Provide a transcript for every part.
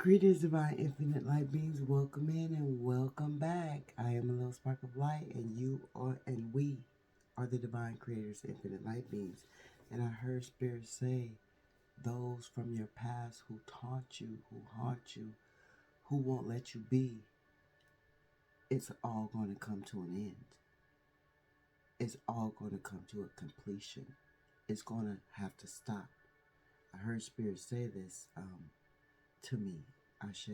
Greetings, divine infinite light beings. Welcome in and welcome back. I am a little spark of light, and we are the divine creators, infinite light beings. And I heard Spirit say, those from your past who taunt you, who haunt you, who won't let you be, it's all going to come to an end. It's all going to come to a completion. It's going to have to stop. I heard Spirit say this to me, Ashe.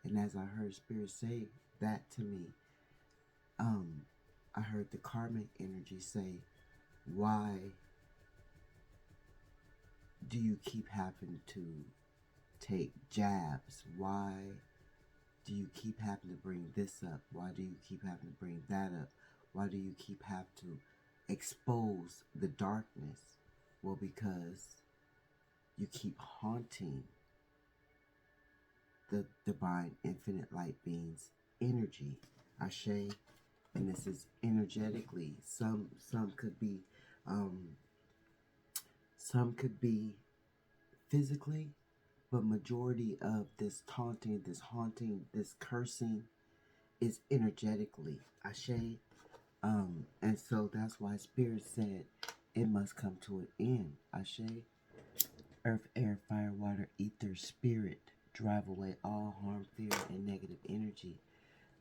And as I heard Spirit say that to me, I heard the karmic energy say, why do you keep having to take jabs? Why do you keep having to bring this up? Why do you keep having to bring that up? Why do you keep having to expose the darkness? Well, because you keep haunting the divine infinite light beings energy, Ashe. And this is energetically. Some could be physically, but majority of this taunting, this haunting, this cursing is energetically, Ashe. And so that's why Spirit said it must come to an end, Ashe. Earth, air, fire, water, ether, spirit, drive away all harm, fear, and negative energy.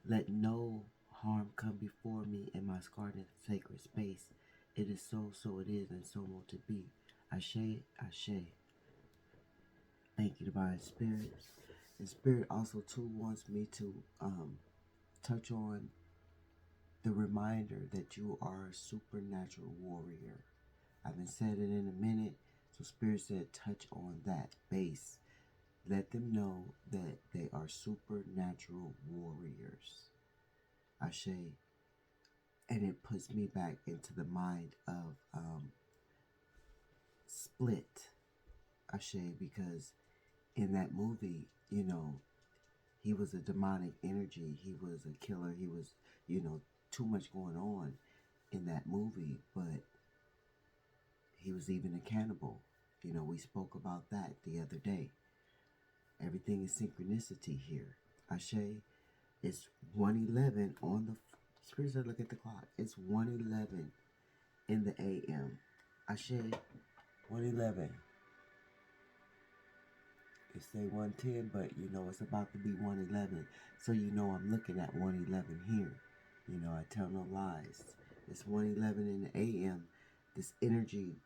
Let no harm come before me in my sacred and sacred space. It is so, so it is, and so will to be. Ashe, Ashe. Thank you, Divine Spirit. And Spirit also too wants me to touch on the reminder that you are a supernatural warrior. I haven't said it in a minute, so Spirit said touch on that base. Let them know that they are supernatural warriors. Ashe. And it puts me back into the mind of Split, Ashe, because in that movie, he was a demonic energy. He was a killer. He was, too much going on in that movie, but he was even a cannibal. We spoke about that the other day. Everything is synchronicity here. Ashe, it's 1:11 on the Spirit said, look at the clock. It's 1:11 in the AM. Ashe, 1:11. It say 1:10, but it's about to be 1:11. So I'm looking at 1:11 here. I tell no lies. It's 1:11 in the AM. This energy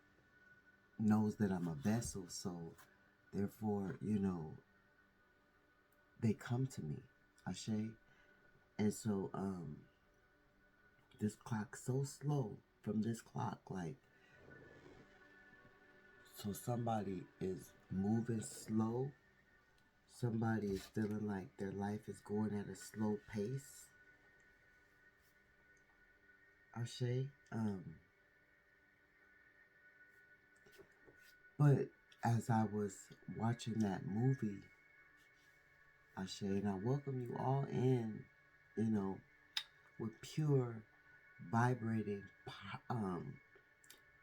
knows that I'm a vessel, so therefore, they come to me. Ashe. And so this clock's so slow from this clock, like, so somebody is moving slow. Somebody is feeling like their life is going at a slow pace. Ashe. But as I was watching that movie, Ashe, and I welcome you all in, with pure, vibrating,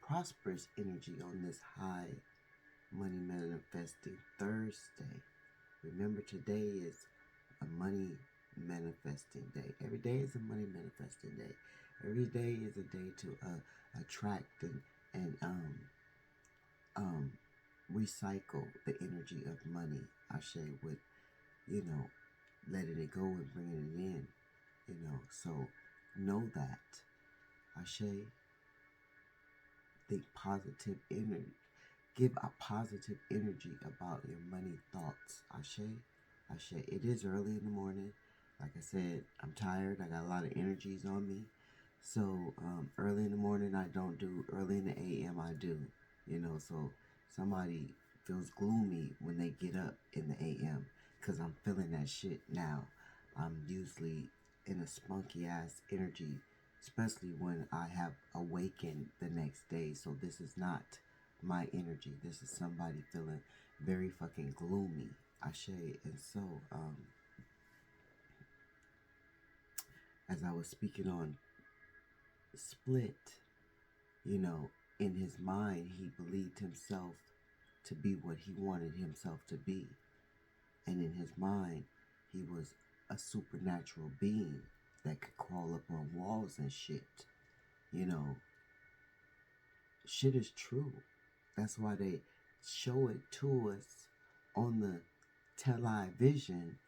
prosperous energy on this high money manifesting Thursday. Remember, today is a money manifesting day. Every day is a money manifesting day. Every day is a day to attract and recycle the energy of money. Ashe, with letting it go and bringing it in. So know that. Ashe, think positive energy. Give a positive energy about your money thoughts. Ashe. Ashe. It is early in the morning. Like I said, I'm tired. I got a lot of energies on me. So early in the morning I don't do. Early in the AM I do. So somebody feels gloomy when they get up in the AM because I'm feeling that shit now. I'm usually in a spunky ass energy, especially when I have awakened the next day. So this is not my energy. This is somebody feeling very fucking gloomy. Ashe. And so as I was speaking on Split, in his mind he believed himself to be what he wanted himself to be. And in his mind, he was a supernatural being that could crawl up on walls and shit. You know, shit is true. That's why they show it to us on the television,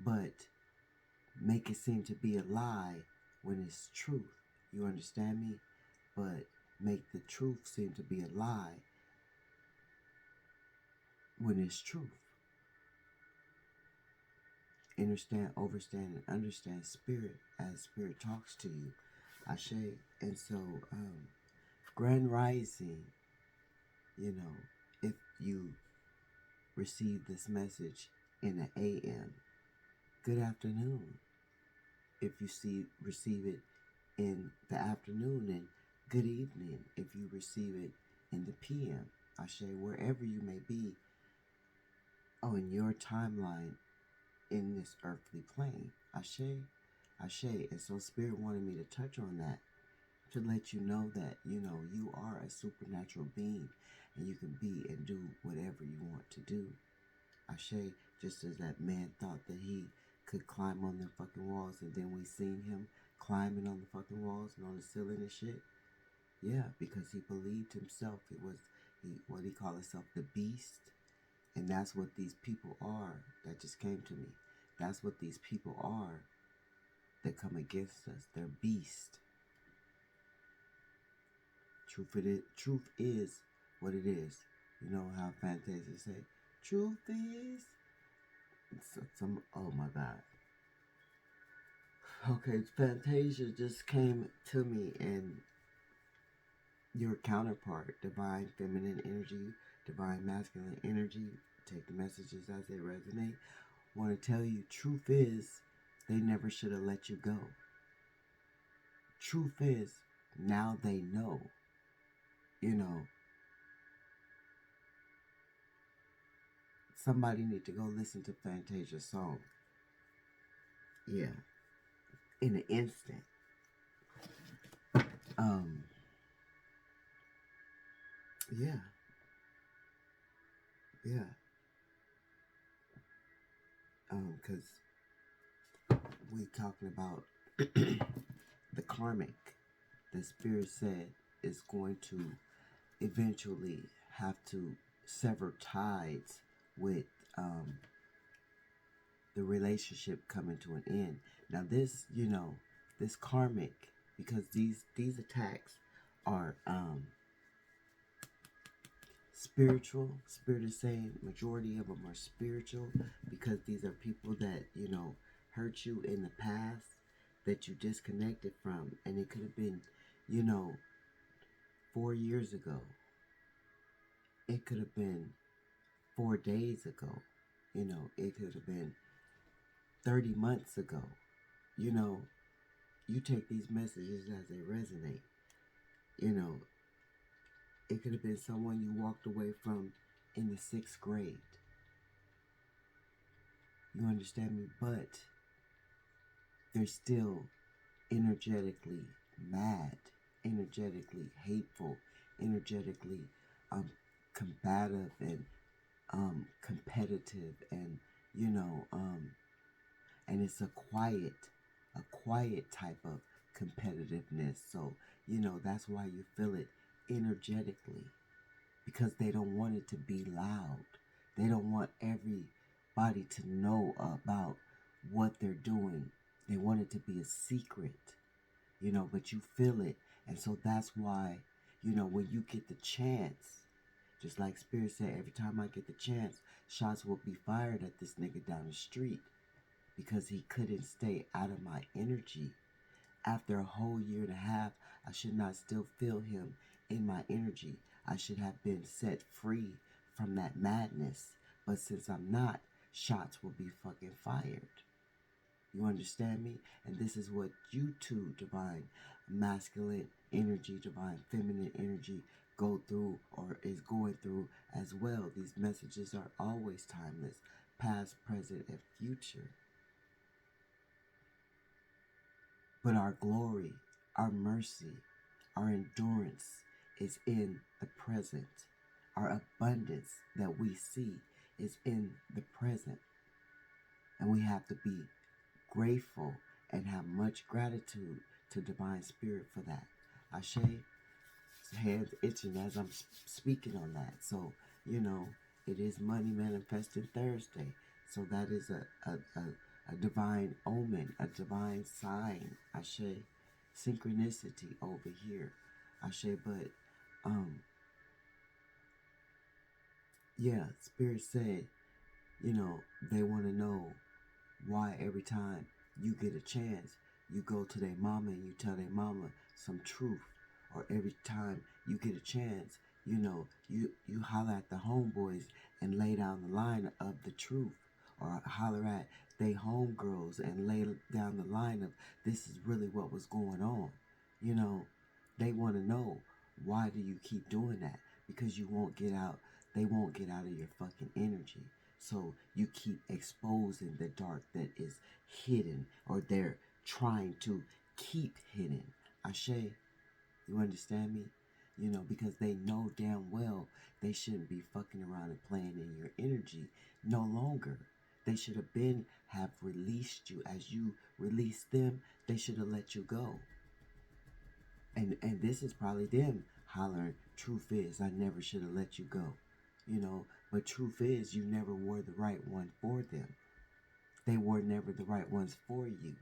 but make it seem to be a lie when it's truth. You understand me? But make the truth seem to be a lie when it's truth. Understand, overstand, and understand spirit as spirit talks to you. Ashe. And so, Grand Rising, you know, if you receive this message in the AM, good afternoon. If you receive it in the afternoon, and good evening if you receive it in the PM. Ashe, wherever you may be on your timeline in this earthly plane. Ashe, Ashe. And so Spirit wanted me to touch on that to let you know that, you know, you are a supernatural being and you can be and do whatever you want to do. Ashe, just as that man thought that he could climb on the fucking walls, and then we seen him climbing on the fucking walls and on the ceiling and shit. Yeah, because he believed himself. It was what he called himself, the beast. And that's what these people are. That just came to me. That's what these people are that come against us. They're beast. Truth is what it is. You know how Fantasia say, truth is. Oh my God. Okay, Fantasia just came to me, and your counterpart, divine feminine energy, divine masculine energy, take the messages as they resonate. Want to tell you, truth is, they never should have let you go. Truth is, now they know. You know, somebody need to go listen to Fantasia's song. Yeah, in an instant. Yeah. Because we talking about the karmic. The spirit said is going to eventually have to sever ties with the relationship coming to an end. Now this, you know, this karmic, because these attacks are spiritual. Spirit is saying majority of them are spiritual, because these are people that, you know, hurt you in the past, that you disconnected from. And it could have been, you know, 4 years ago. It could have been 4 days ago. You know, it could have been 30 months ago. You know, you take these messages as they resonate. You know, it could have been someone you walked away from in the 6th grade. You understand me? But they're still energetically mad, energetically hateful, energetically combative and competitive, and you know, and it's a quiet type of competitiveness. So, you know, that's why you feel it energetically, because they don't want it to be loud. They don't want everybody to know about what they're doing. They want it to be a secret, you know, but you feel it. And so that's why, you know, when you get the chance, just like Spirit said, every time I get the chance, shots will be fired at this nigga down the street, because he couldn't stay out of my energy. After a whole year and a half, I should not still feel him in my energy. I should have been set free from that madness. But since I'm not, shots will be fucking fired. You understand me? And this is what you two, divine masculine energy, divine feminine energy, go through or is going through as well. These messages are always timeless, past, present, and future. But our glory, our mercy, our endurance is in the present. Our abundance that we see is in the present. And we have to be grateful and have much gratitude to Divine Spirit for that. Ashe, hands itching as I'm speaking on that. So, it is Money Manifesting Thursday. So that is a divine omen, a divine sign. Ashe, synchronicity over here. Ashe, but yeah, Spirit said, they want to know why every time you get a chance, you go to their mama and you tell their mama some truth. Or every time you get a chance, you holler at the homeboys and lay down the line of the truth. Or holler at they homegirls and lay down the line of this is really what was going on. They want to know, why do you keep doing that? Because you won't get out, they won't get out of your fucking energy. So you keep exposing the dark that is hidden, or they're trying to keep hidden. Ashe, you understand me? Because they know damn well they shouldn't be fucking around and playing in your energy no longer. They should have released you. As you released them, they should have let you go. And this is probably them hollering, truth is, I never should have let you go. But truth is, you never were the right one for them. They were never the right ones for you.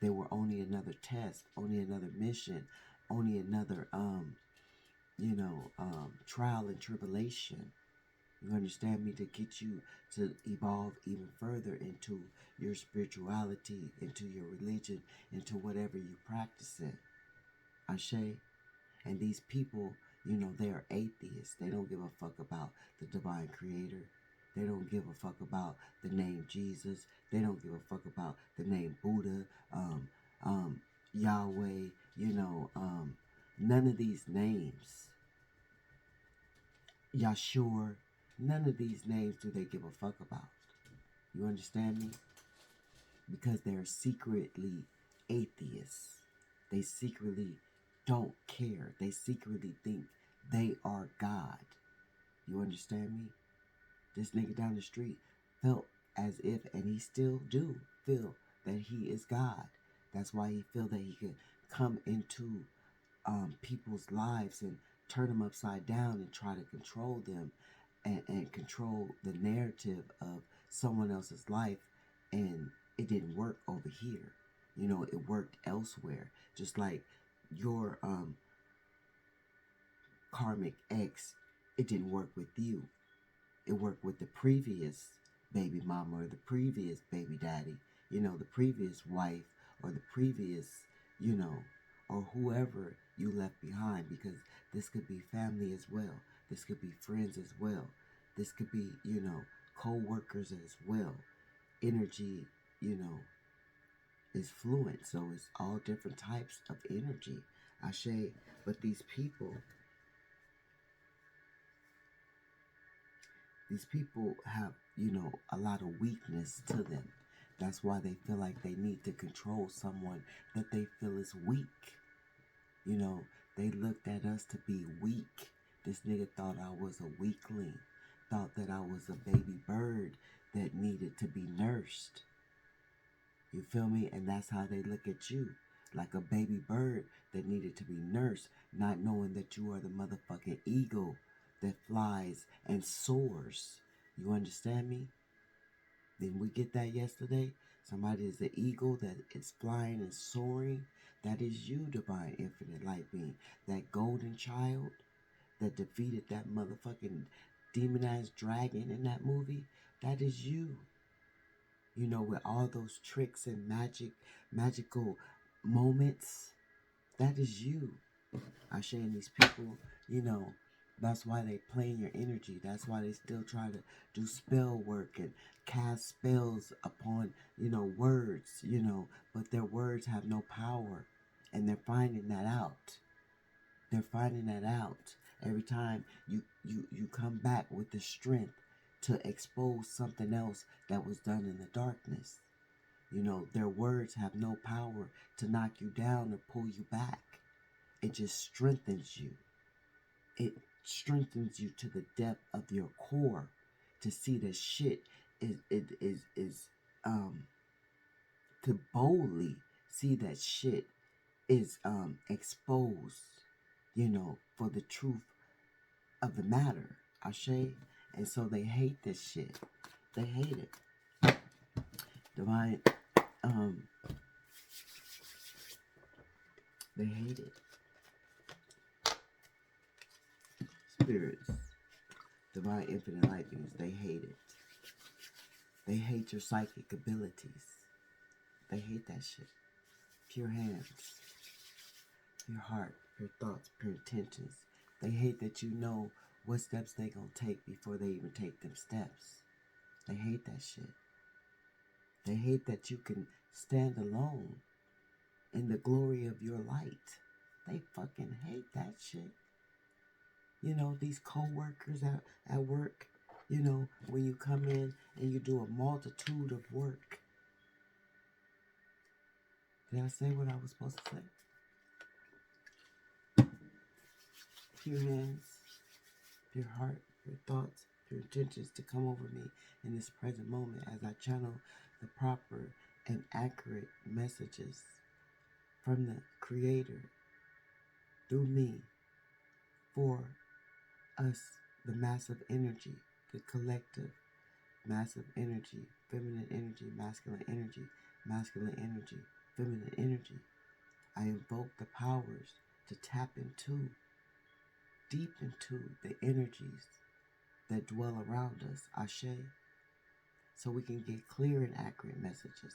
They were only another test, only another mission, only another, trial and tribulation. You understand me? To get you to evolve even further into your spirituality, into your religion, into whatever you practice it. Ashe. And these people, they are atheists. They don't give a fuck about the divine creator. They don't give a fuck about the name Jesus. They don't give a fuck about the name Buddha, Yahweh, none of these names. Yahshua, none of these names do they give a fuck about. You understand me? Because they're secretly atheists. They secretly don't care. They secretly think they are God. You understand me? This nigga down the street felt as if, and he still do feel, that he is God. That's why he feel that he can come into people's lives and turn them upside down and try to control them and control the narrative of someone else's life. And it didn't work over here. It worked elsewhere. Just like your karmic ex, it didn't work with you. It worked with the previous baby mama or the previous baby daddy, the previous wife or the previous, or whoever you left behind, because this could be family as well. This could be friends as well. This could be, co-workers as well. Energy, is fluent, so it's all different types of energy. Ashe, but these people have, a lot of weakness to them. That's why they feel like they need to control someone that they feel is weak. They looked at us to be weak. This nigga thought I was a weakling, thought that I was a baby bird that needed to be nursed. You feel me? And that's how they look at you, like a baby bird that needed to be nursed, not knowing that you are the motherfucking eagle that flies and soars. You understand me? Didn't we get that yesterday? Somebody is the eagle that is flying and soaring. That is you, divine infinite light being. That golden child that defeated that motherfucking demonized dragon in that movie. That is you. With all those tricks and magical moments. That is you. I share these people, that's why they play in your energy. That's why they still try to do spell work and cast spells upon, words, but their words have no power. And they're finding that out. They're finding that out. Every time you come back with the strength to expose something else that was done in the darkness. Their words have no power to knock you down or pull you back. It just strengthens you. It strengthens you to the depth of your core to see that shit is to boldly see that shit is exposed, for the truth of the matter. Ashe. And so they hate this shit. They hate it. Divine, they hate it. Spirits, divine infinite light beings, they hate it. They hate your psychic abilities. They hate that shit. Pure hands, your heart, your thoughts, pure intentions. They hate that you know what steps they gonna take before they even take them steps. They hate that shit. They hate that you can stand alone in the glory of your light. They fucking hate that shit. These co-workers at work, when you come in and you do a multitude of work. Did I say what I was supposed to say? Pure hands, pure heart, pure thoughts, pure intentions to come over me in this present moment as I channel the proper and accurate messages from the Creator through me for us, the massive energy, the collective massive energy, feminine energy, masculine energy, feminine energy. I invoke the powers to tap into, deep into the energies that dwell around us, Ashe, so we can get clear and accurate messages,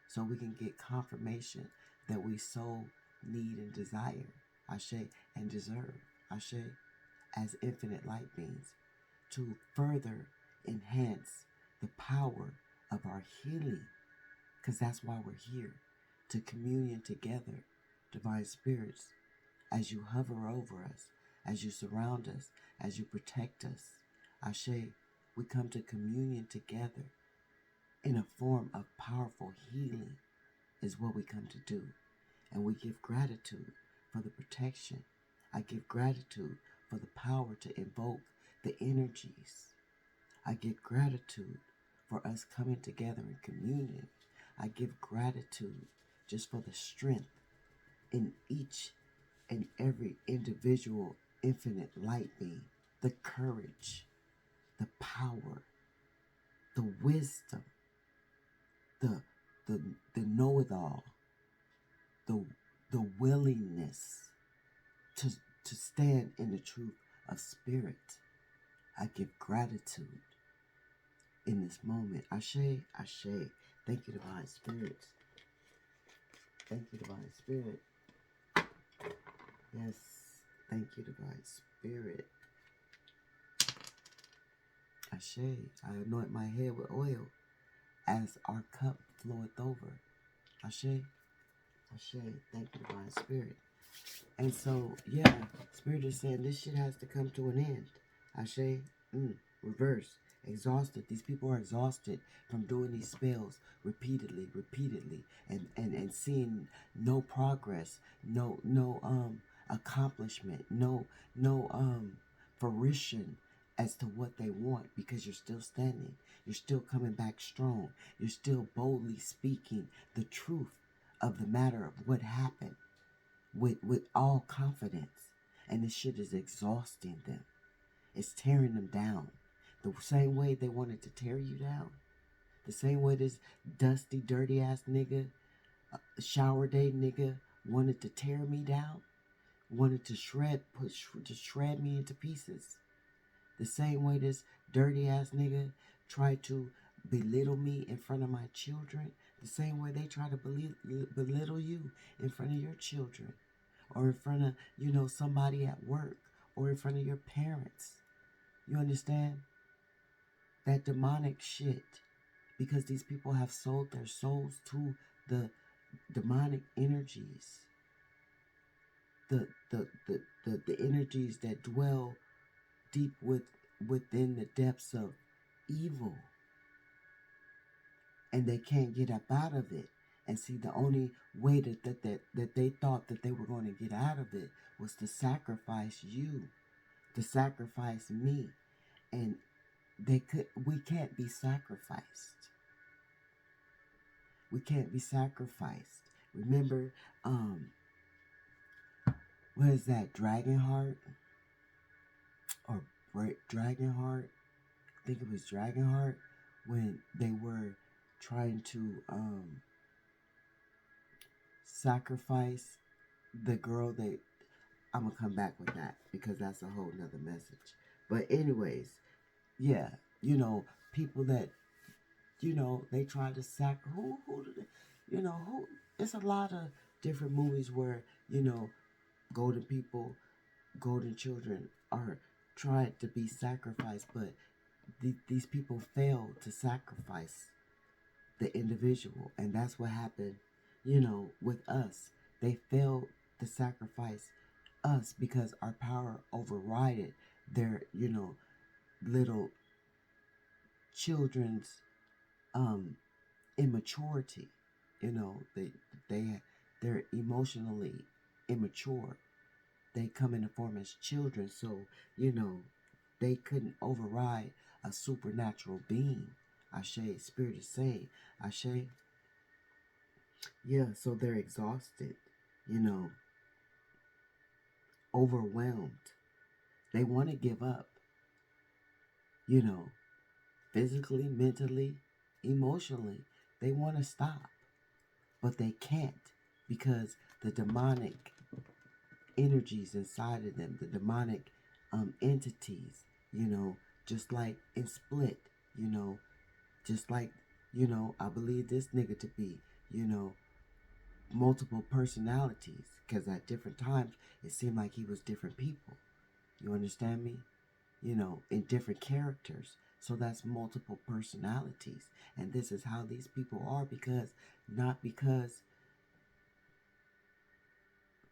so we can get confirmation that we so need and desire, Ashe, and deserve, Ashe, as infinite light beings, to further enhance the power of our healing, because that's why we're here, to communion together, divine spirits, as you hover over us, as you surround us, as you protect us. Ashe, we come to communion together in a form of powerful healing is what we come to do. And we give gratitude for the protection. I give gratitude for the power to invoke the energies. I give gratitude for us coming together in communion. I give gratitude just for the strength in each and every individual infinite light being, the courage, the power, the wisdom, the know-it-all, the willingness to stand in the truth of spirit. I give gratitude in this moment. Ashe, Ashe. Thank you, divine spirits. Thank you, divine spirit. Yes, thank you, divine spirit. Ashe, I anoint my head with oil as our cup floweth over. Ashe, Ashe, thank you, divine spirit. And so, yeah, spirit is saying this shit has to come to an end. Ashe, reverse, exhausted. These people are exhausted from doing these spells repeatedly, and seeing no progress, no accomplishment, no fruition as to what they want, because you're still standing, you're still coming back strong, you're still boldly speaking the truth of the matter of what happened with all confidence. And this shit is exhausting them. It's tearing them down. The same way they wanted to tear you down. The same way this dusty, dirty ass nigga, shower day nigga, wanted to tear me down. Wanted to shred me into pieces. The same way this dirty ass nigga tried to belittle me in front of my children. The same way they try to belittle you in front of your children. Or in front of, somebody at work. Or in front of your parents. You understand? That demonic shit. Because these people have sold their souls to the demonic energies. The energies that dwell deep within the depths of evil. And they can't get up out of it. And see, the only way that they thought that they were going to get out of it was to sacrifice you, to sacrifice me. And we can't be sacrificed. We can't be sacrificed. Remember, what is that? Dragonheart or Dragonheart? I think it was Dragonheart when they were trying to sacrifice the girl that I'm gonna come back with that because that's a whole nother message. But anyways, yeah, people that they try to who did who it's a lot of different movies where golden people, golden children are tried to be sacrificed, but these people fail to sacrifice the individual, and that's what happened with us. They failed to sacrifice us because our power overrided their little children's um immaturity. They they they're emotionally immature. They come in the form as children, so they couldn't override a supernatural being. Ashe, spirit is saying, Ashe. Yeah, so they're exhausted, you know, overwhelmed. They want to give up, you know, physically, mentally, emotionally. They want to stop, but they can't because the demonic energies inside of them, the demonic entities, just like in Split, you know, just like, I believe this nigga to be, you know, multiple personalities because at different times it seemed like he was different people. You understand me? In different characters. So that's multiple personalities. And this is how these people are not because,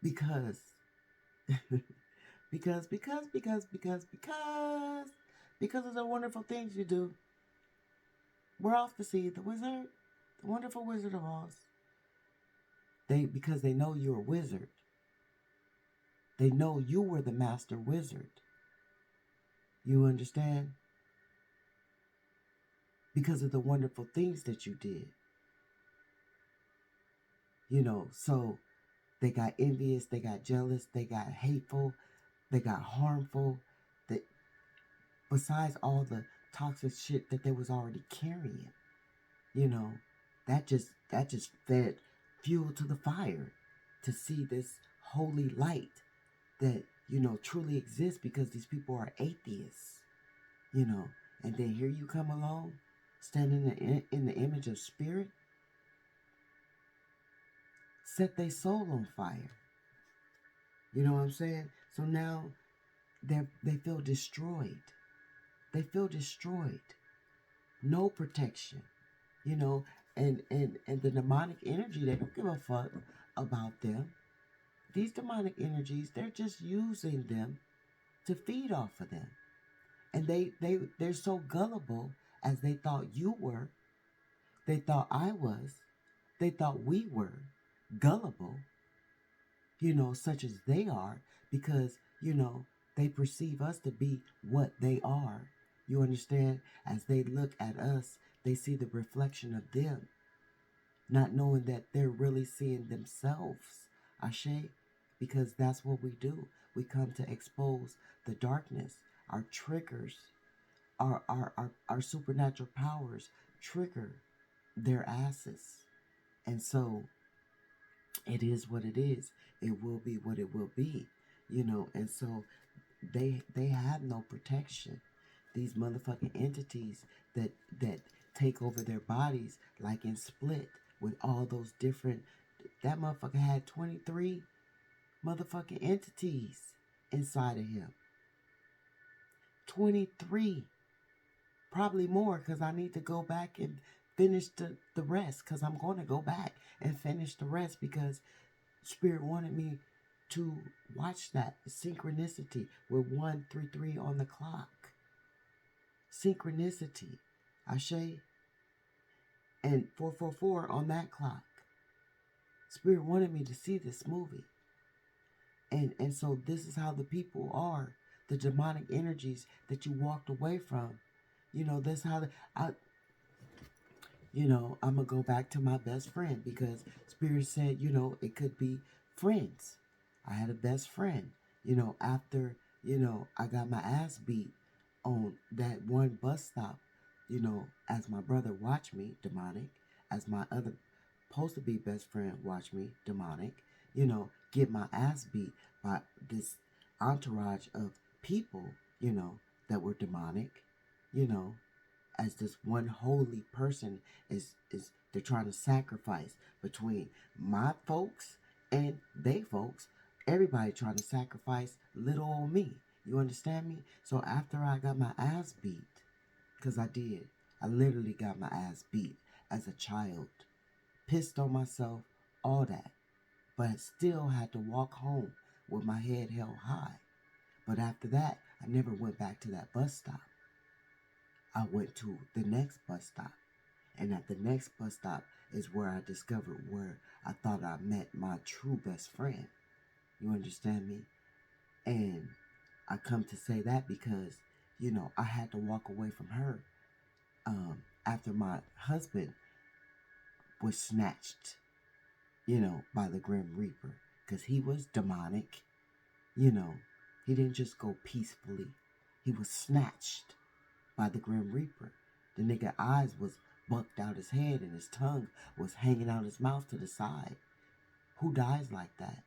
because, because of the wonderful things you do. We're off to see the wizard, the wonderful Wizard of Oz. Because they know you're a wizard. They know you were the master wizard. You understand? Because of the wonderful things that you did. So they got envious, they got jealous, they got hateful, they got harmful. That besides all the toxic shit that they was already carrying, that just fed fuel to the fire to see this holy light that truly exists because these people are atheists, and then here you come along standing in the image of spirit, set their soul on fire. You know what I'm saying? So now they feel destroyed. They feel destroyed. No protection. And the demonic energy, they don't give a fuck about them. These demonic energies, they're just using them to feed off of them. And they're so gullible as they thought you were. They thought I was. They thought we were gullible, such as they are, because, they perceive us to be what they are. You understand? As they look at us, they see the reflection of them, not knowing that they're really seeing themselves. Ashe? Because that's what we do. We come to expose the darkness, our triggers, our supernatural powers trigger their asses. And so it is what it is. It will be what it will be. And so they have no protection. These motherfucking entities that take over their bodies, like in Split, with all those different, that motherfucker had 23 motherfucking entities inside of him. 23. Probably more, because I need to go back and finish the rest, because I'm going to go back and finish the rest, because Spirit wanted me to watch that synchronicity with 133 on the clock. Synchronicity. Ashe. And 444 on that clock. Spirit wanted me to see this movie. And so this is how the people are. The demonic energies that you walked away from. That's how I'm going to go back to my best friend because Spirit said, it could be friends. I had a best friend, after, I got my ass beat on that one bus stop, as my brother watched me, demonic, as my other supposed to be best friend watched me, demonic, get my ass beat by this entourage of people, that were demonic, you know, as this one holy person is they're trying to sacrifice between my folks and they folks. Everybody trying to sacrifice little old me. You understand me? So after I got my ass beat, because I literally got my ass beat as a child, pissed on myself, all that. But I still had to walk home with my head held high. But after that, I never went back to that bus stop. I went to the next bus stop. And at the next bus stop is where I discovered where I thought I met my true best friend. You understand me? And I come to say that because, I had to walk away from her after my husband was snatched, by the Grim Reaper. Because he was demonic, he didn't just go peacefully. He was snatched by the Grim Reaper. The nigga eyes was bucked out his head and his tongue was hanging out his mouth to the side. Who dies like that?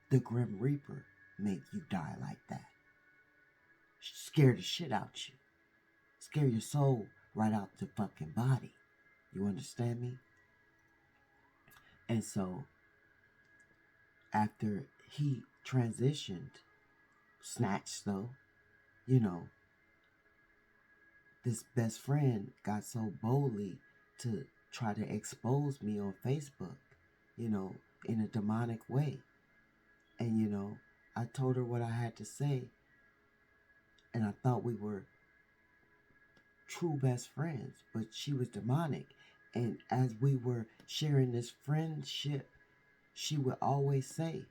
The Grim Reaper make you die like that. Scare the shit out you. Scare your soul right out the fucking body. You understand me? And so, after he transitioned, snatched though, this best friend got so boldly to try to expose me on Facebook, in a demonic way. And, I told her what I had to say, and I thought we were true best friends, but she was demonic. And as we were sharing this friendship, she would always say,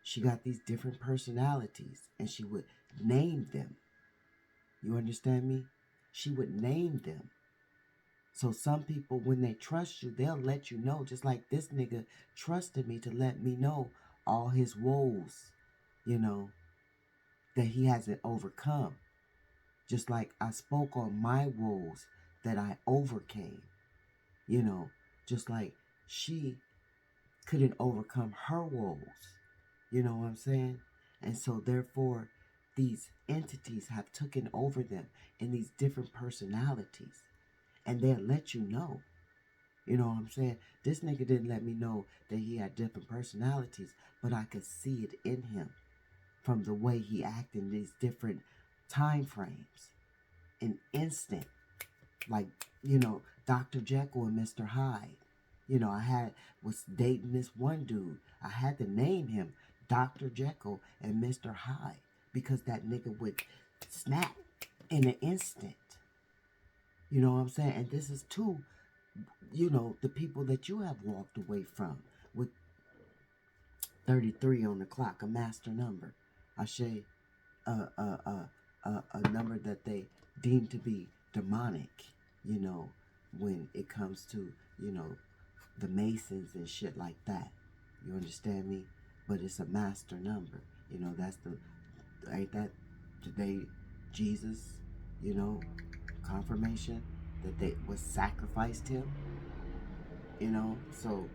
she got these different personalities, and she would name them. You understand me? She would name them. So some people, when they trust you, they'll let you know, just like this nigga trusted me to let me know all his woes, that he hasn't overcome. Just like I spoke on my woes that I overcame, just like she couldn't overcome her woes. You know what I'm saying? And so therefore, these entities have taken over them in these different personalities. And they'll let you know. You know what I'm saying? This nigga didn't let me know that he had different personalities, but I could see it in him from the way he acted in these different time frames. An instant. Like, Dr. Jekyll and Mr. Hyde. I was dating this one dude. I had to name him Dr. Jekyll and Mr. Hyde because that nigga would snap in an instant. You know what I'm saying? And this is too, the people that you have walked away from with 33 on the clock, a master number. I say a number that they deem to be demonic, when it comes to, the Masons and shit like that. You understand me? But it's a master number. That's ain't that today Jesus, confirmation that they was sacrificed him, so,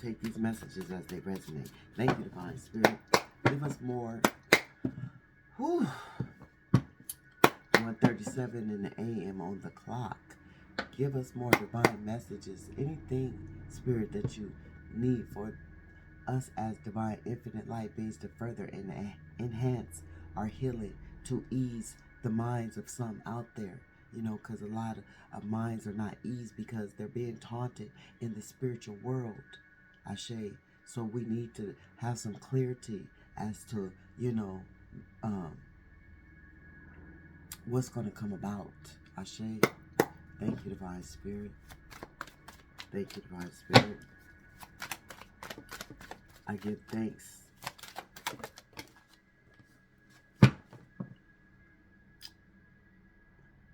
take these messages as they resonate. Thank you, Divine Spirit. Give us more. 1:37 in the AM on the clock. Give us more divine messages. Anything, Spirit, that you need for us as divine infinite light beings to further enhance our healing, to ease the minds of some out there, because a lot of minds are not eased because they're being taunted in the spiritual world. Ashe. So we need to have some clarity as to, what's going to come about. Ashe. Thank you, Divine Spirit. Thank you, Divine Spirit. I give thanks.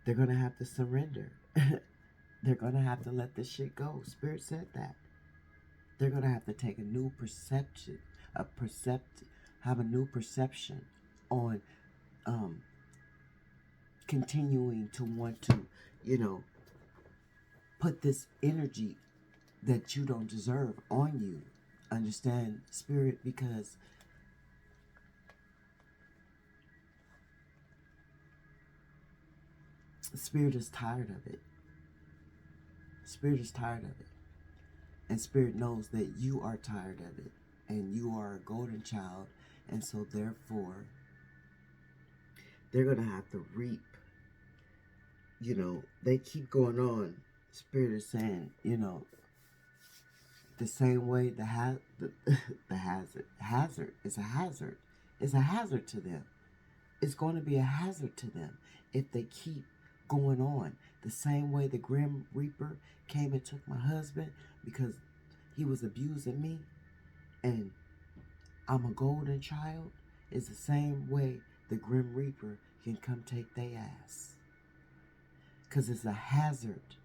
They're going to have to surrender. They're going to have to let this shit go. Spirit said that. They're going to have to take a new perception, have a new perception on um, continuing to want to, you know, put this energy that you don't deserve on you. Understand, Spirit? Because Spirit is tired of it. Spirit is tired of it. And Spirit knows that you are tired of it. And you are a golden child. And so therefore, they're going to have to reap. You know, they keep going on. Spirit is saying, you know, the same way the hazard is a hazard. It's a hazard to them. It's going to be a hazard to them if they keep going on. The same way the Grim Reaper came and took my husband because he was abusing me and I'm a golden child, is the same way the Grim Reaper can come take their ass. Because it's a hazard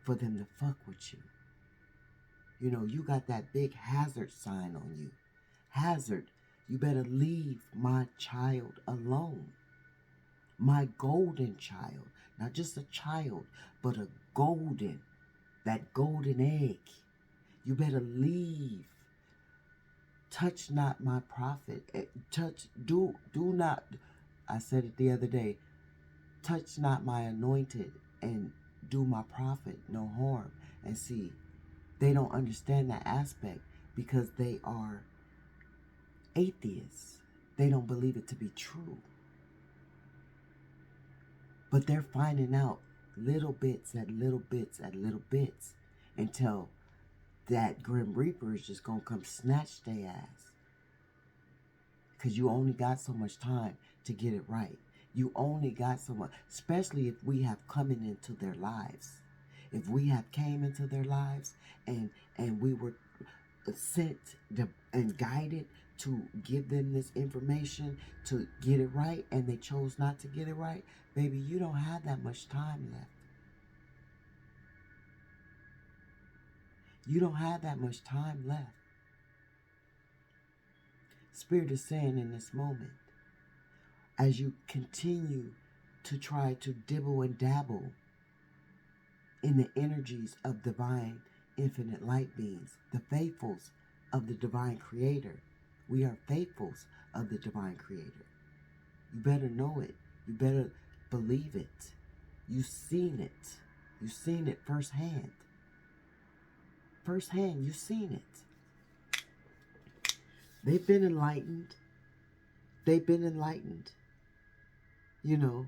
for them to fuck with you. You know, you got that big hazard sign on you. Hazard, you better leave my child alone. My golden child. Not just a child, but a golden. That golden egg. You better leave. Touch not my prophet. Do not, I said it the other day, touch not my anointed and do my prophet no harm. And see, they don't understand that aspect because they are atheists. They don't believe it to be true. But they're finding out little bits at little bits at little bits until that Grim Reaper is just going to come snatch their ass. Because you only got so much time to get it right. You only got so much, especially if we have coming into their lives. If we have came into their lives and we were sent and guided to give them this information to get it right and they chose not to get it right, baby, you don't have that much time left. You don't have that much time left. Spirit is saying in this moment, as you continue to try to dibble and dabble in the energies of divine infinite light beings, the faithfuls of the divine creator. We are faithfuls of the divine creator. You better know it. You better believe it. You've seen it. You've seen it firsthand. Firsthand, you've seen it. They've been enlightened. They've been enlightened. You know.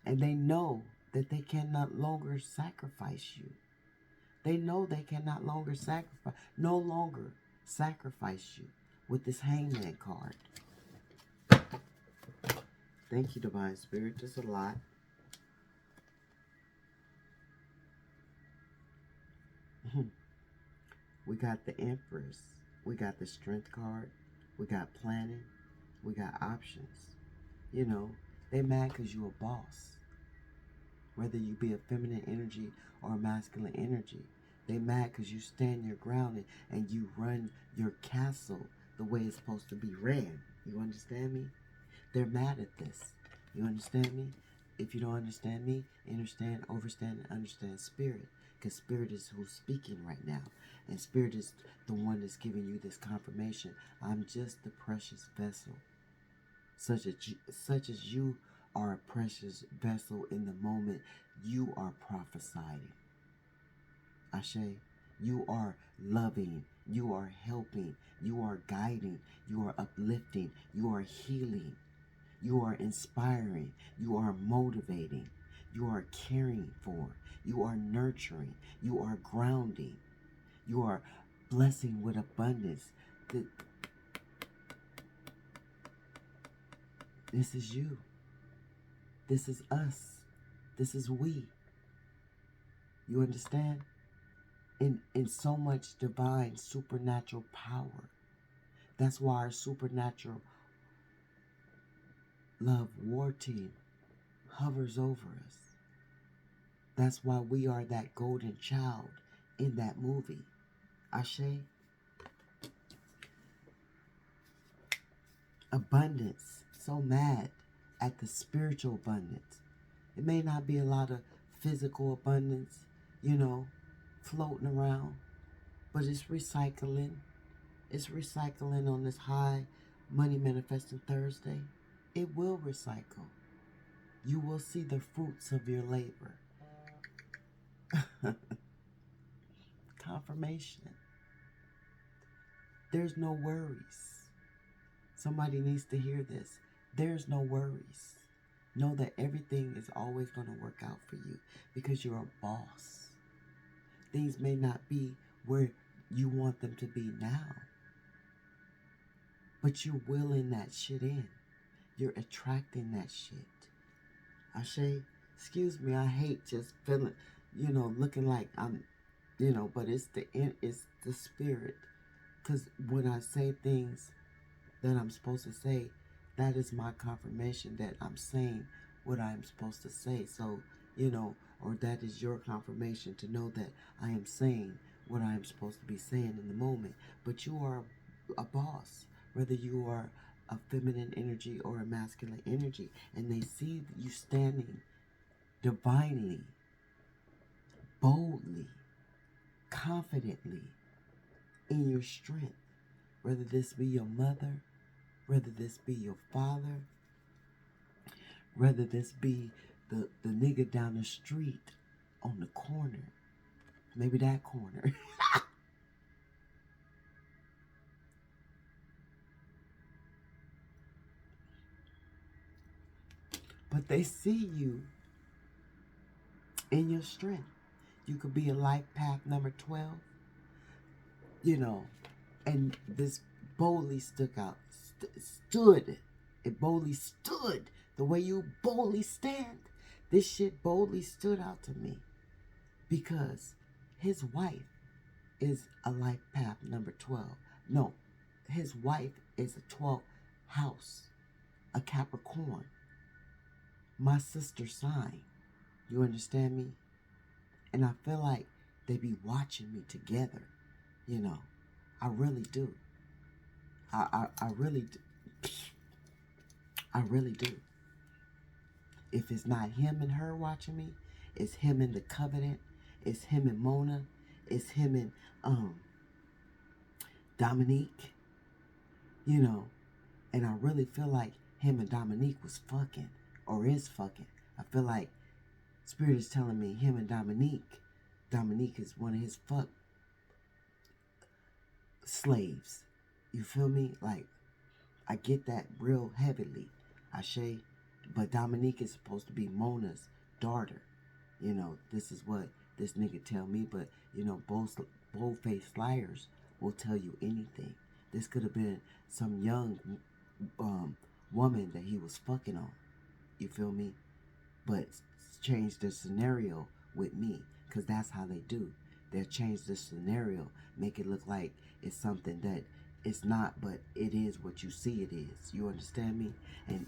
And they know that they cannot longer sacrifice you. They know they cannot longer no longer sacrifice you with this Hangman card. Thank you, Divine Spirit. There's a lot. We got the Empress. We got the Strength card. We got planning. We got options. You know, they mad because you a boss. Whether you be a feminine energy or a masculine energy. They mad because you stand your ground and you run your castle the way it's supposed to be ran. You understand me? They're mad at this. You understand me? If you don't understand me, understand, overstand, and understand Spirit. Because Spirit is who's speaking right now. And Spirit is the one that's giving you this confirmation. I'm just the precious vessel. Such as you are a precious vessel in the moment you are prophesying. Ashe, you are loving, you are helping, you are guiding, you are uplifting, you are healing, you are inspiring, you are motivating, you are caring for, you are nurturing, you are grounding, you are blessing with abundance. This is you. This is us. This is we. You understand? In so much divine supernatural power. That's why our supernatural love war team hovers over us. That's why we are that golden child in that movie. Ashe, abundance. So mad at the spiritual abundance. It may not be a lot of physical abundance, floating around, but it's recycling. It's recycling on this high money manifesting Thursday. It will recycle. You will see the fruits of your labor. Confirmation. There's no worries. Somebody needs to hear this. There's no worries. Know that everything is always going to work out for you because you're a boss. Things may not be where you want them to be now, but you're willing that shit in. You're attracting that shit. Ashe, excuse me, I hate just feeling, looking like I'm, but it's the spirit. Because when I say things that I'm supposed to say, that is my confirmation that I'm saying what I'm supposed to say. So, or that is your confirmation to know that I am saying what I am supposed to be saying in the moment. But you are a boss, whether you are a feminine energy or a masculine energy, and they see you standing divinely, boldly, confidently in your strength, whether this be your mother, whether this be your father, whether this be the nigga down the street on the corner, maybe that corner. But they see you in your strength. You could be a life path number 12, and this boldly stuck out, stood. It boldly stood. The way you boldly stand, this shit boldly stood out to me because his wife is a life path number 12. No, his wife is a 12th house, a Capricorn, my sister's sign. You understand me? And I feel like they be watching me together. I really do. I really do. I really do. If it's not him and her watching me, it's him and the covenant. It's him and Mona. It's him and Dominique. And I really feel like him and Dominique was fucking or is fucking. I feel like Spirit is telling me him and Dominique is one of his fuck slaves. You feel me? Like, I get that real heavily. Ashe. But Dominique is supposed to be Mona's daughter. This is what this nigga tell me. But, bold-faced liars will tell you anything. This could have been some young woman that he was fucking on. You feel me? But change the scenario with me. Because that's how they do. They'll change the scenario. Make it look like it's something that it's not. But it is what you see it is. You understand me? And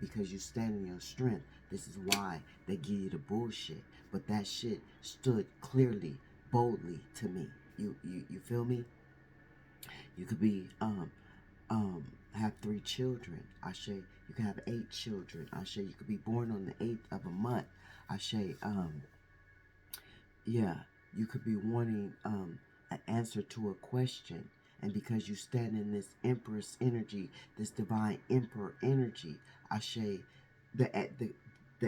because you stand in your strength, this is why they give you the bullshit. But that shit stood clearly, boldly to me. You feel me? You could be have 3 children. Ashe. You can have 8 children. Ashe. You could be born on the 8th of a month. Ashe. Yeah. You could be wanting an answer to a question. And because you stand in this Empress energy, this divine Emperor energy, Ashe, the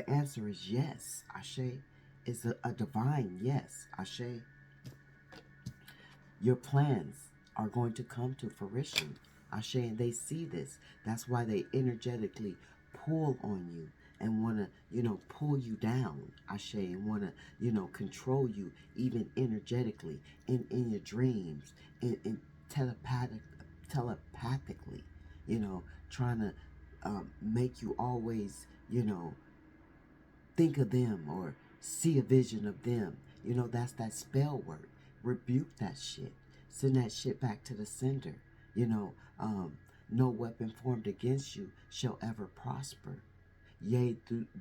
answer is yes. Ashe is a divine yes. Ashe. Your plans are going to come to fruition. Ashe, and they see this. That's why they energetically pull on you and want to, pull you down. Ashe, and want to, control you even energetically in your dreams, in telepathically, trying to make you always, think of them or see a vision of them. That's that spell word. Rebuke that shit. Send that shit back to the sender. No weapon formed against you shall ever prosper. Yea,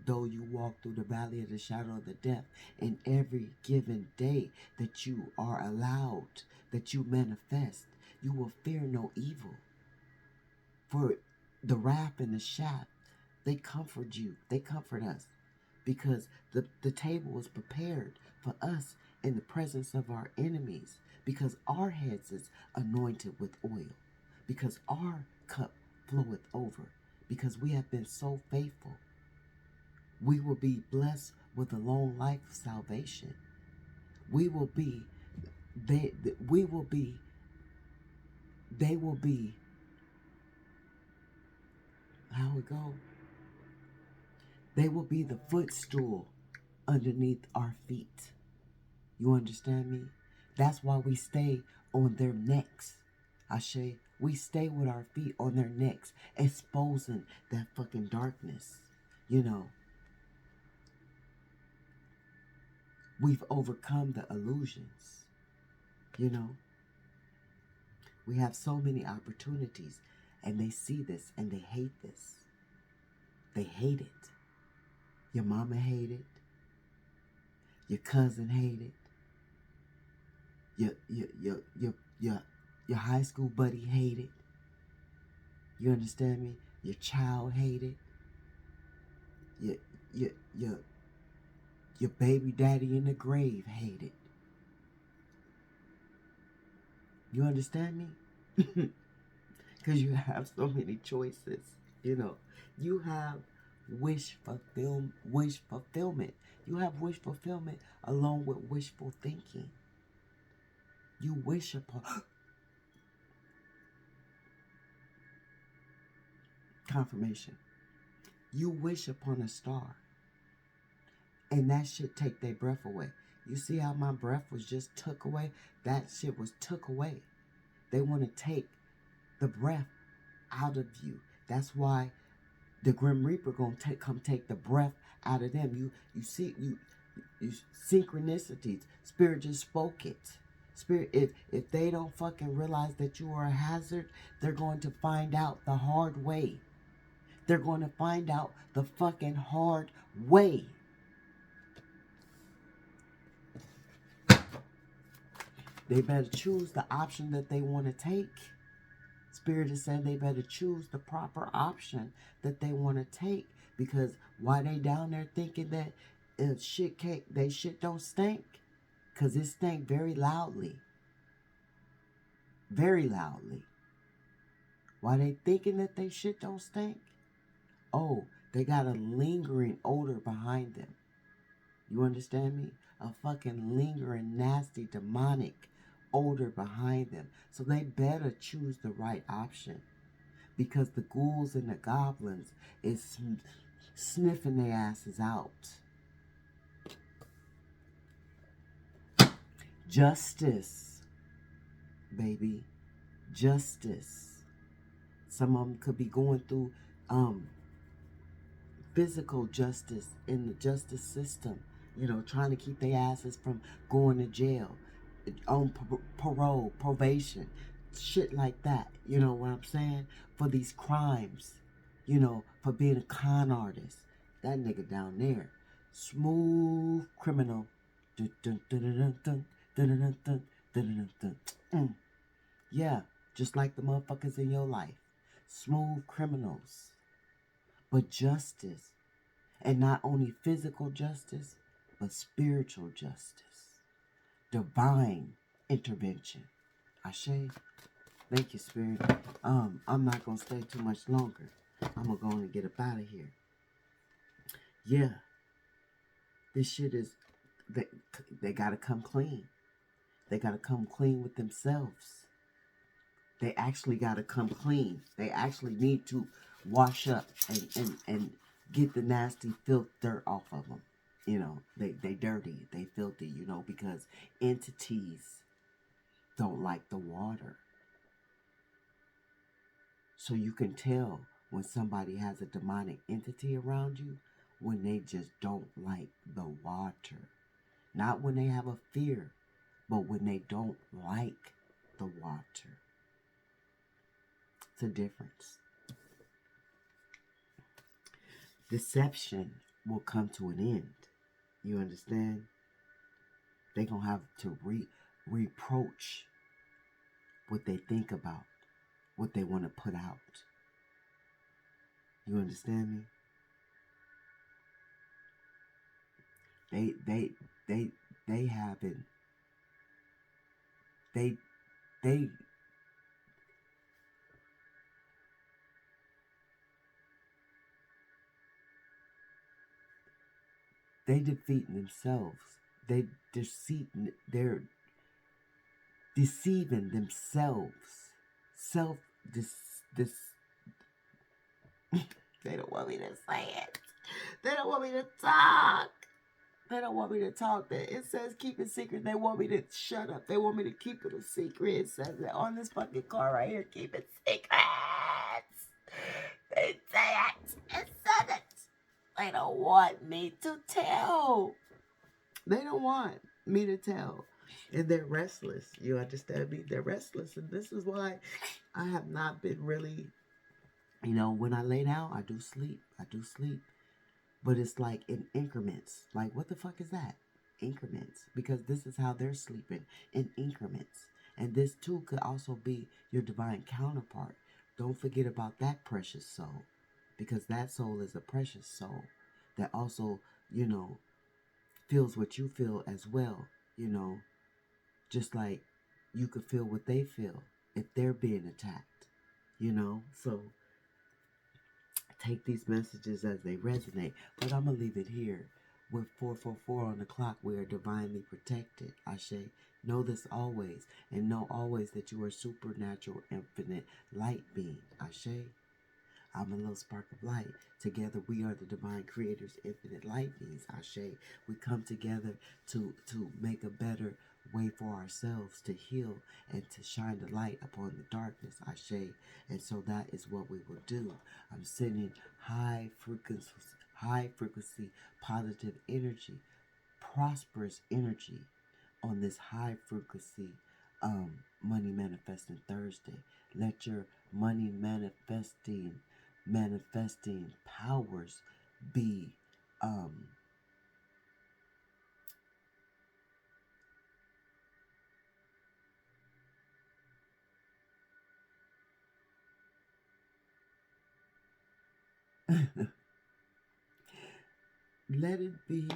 though you walk through the valley of the shadow of the death, in every given day that you are allowed, that you manifest, you will fear no evil. For the wrath and the shaft, they comfort you. They comfort us. Because the table is prepared for us in the presence of our enemies. Because our heads is anointed with oil. Because our cup floweth over. Because we have been so faithful. We will be blessed with a long life of salvation. We will be, they will be, how it go? They will be the footstool underneath our feet. You understand me? That's why we stay on their necks. Ashe, we stay with our feet on their necks, exposing that fucking darkness. You know, we've overcome the illusions. You know, we have so many opportunities, and they see this and they hate this. They hate it. Your mama hate it. Your cousin hate it. Your high school buddy hate it. You understand me? Your child hate it. Your baby daddy in the grave hate it. You understand me? Because you have so many choices. You know, you have wish fulfillment. You have wish fulfillment along with wishful thinking. You wish upon confirmation. You wish upon a star, and that shit take their breath away. You see how my breath was just took away? That shit was took away. They want to take the breath out of you. That's why the Grim Reaper gonna come take the breath out of them. You see you synchronicities. Spirit just spoke it. Spirit, if they don't fucking realize that you are a hazard, they're going to find out the hard way. They're going to find out the fucking hard way. They better choose the option that they want to take. Spirit is saying they better choose the proper option that they want to take. Because why they down there thinking that they shit don't stink? Because it stank very loudly. Very loudly. Why they thinking that they shit don't stink? Oh, they got a lingering odor behind them. You understand me? A fucking lingering, nasty, demonic odor behind them. So they better choose the right option. Because the ghouls and the goblins is sniffing their asses out. Justice, baby. Justice. Some of them could be going through physical justice in the justice system. You know, trying to keep their asses from going to jail, on parole, probation, shit like that. You know what I'm saying? For these crimes, you know, for being a con artist. That nigga down there, smooth criminal. Dun, dun, dun, dun, dun, dun, dun, dun, dun, dun, dun. Yeah, just like the motherfuckers in your life. Smooth criminals. But justice. And not only physical justice, but spiritual justice. Divine intervention. Ashe. Thank you, Spirit. I'm not going to stay too much longer. I'm going to go on and get up out of here. Yeah. This shit is, they got to come clean. They got to come clean with themselves. They actually got to come clean. They actually need to wash up and get the nasty filth dirt off of them. You know, they dirty, they filthy, you know, because entities don't like the water. So you can tell when somebody has a demonic entity around you when they just don't like the water. Not when they have a fear, but when they don't like the water. It's a difference. deception will come to an end. You understand? They're going to have to reproach what they think about, what they want to put out. You understand me? They haven't, they, they, they defeat themselves. They're deceiving themselves. Self, this, they don't want me to say it. They don't want me to talk. They don't want me to talk. It says keep it secret. They want me to shut up. They want me to keep it a secret. It says that on this fucking car right here, keep it secret. They say it. It said it. They don't want me to tell. They don't want me to tell. And they're restless. You understand me? They're restless. And this is why I have not been really, when I lay down, I do sleep. But it's like in increments. Like, what the fuck is that? Increments. Because this is how they're sleeping, in increments. And this too could also be your divine counterpart. Don't forget about that precious soul. Because that soul is a precious soul that also, feels what you feel as well. Just like you could feel what they feel if they're being attacked. So take these messages as they resonate. But I'm going to leave it here. With 444 on the clock, we are divinely protected. Ashe. Know this always. And know always that you are supernatural, infinite light being. Ashe. I'm a little spark of light. Together we are the divine creators, infinite light beings. Ashe. We come together to make a better way for ourselves to heal and to shine the light upon the darkness. Ashe. And so that is what we will do. I'm sending high frequency, positive energy, prosperous energy on this high frequency money manifesting Thursday. Let your money manifesting powers be let it be.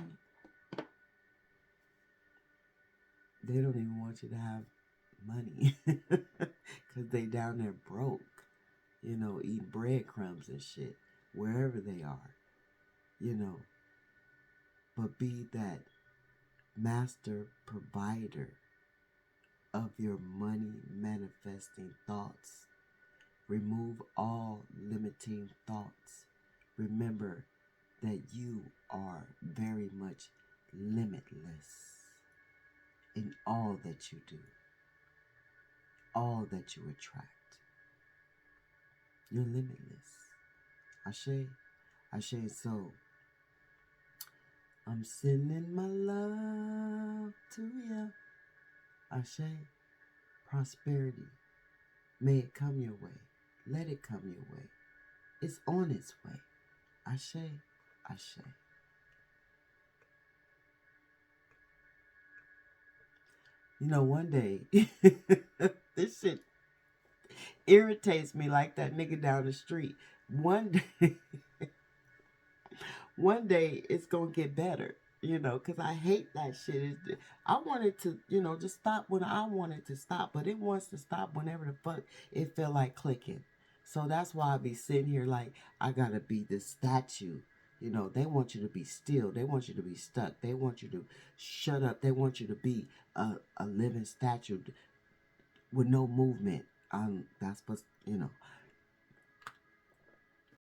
They don't even want you to have money because they down there broke, eating breadcrumbs and shit wherever they are, but be that master provider of your money manifesting thoughts. Remove all limiting thoughts. Remember that you are very much limitless in all that you do, all that you attract. You're limitless. Ashe. So I'm sending my love to ya. Ashe. Prosperity. May it come your way. Let it come your way. It's on its way. Ashe. One day, this shit irritates me like that nigga down the street. One day it's gonna get better, because I hate that shit. I want it to, just stop when I want it to stop, but it wants to stop whenever the fuck it feel like clicking. So that's why I be sitting here like I gotta be this statue. They want you to be still. They want you to be stuck. They want you to shut up. They want you to be a living statue with no movement. That's what,